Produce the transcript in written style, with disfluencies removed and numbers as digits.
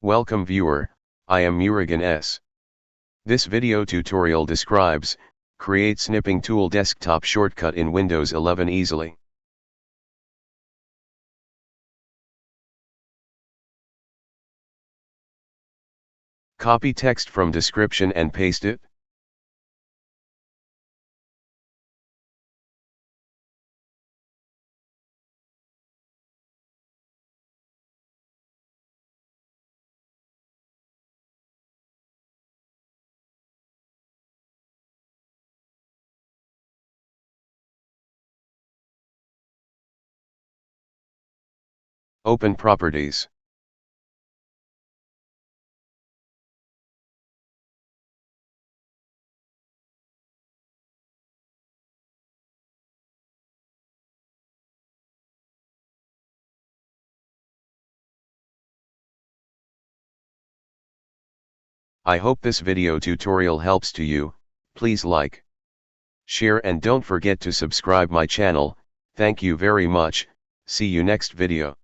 Welcome viewer, I am Murugan S. This video tutorial describes, create snipping tool desktop shortcut in Windows 11 easily. Copy text from description and paste it. Open Properties. I hope this video tutorial helps to you. Please like, share and don't forget to subscribe my channel. Thank you very much. See you next video.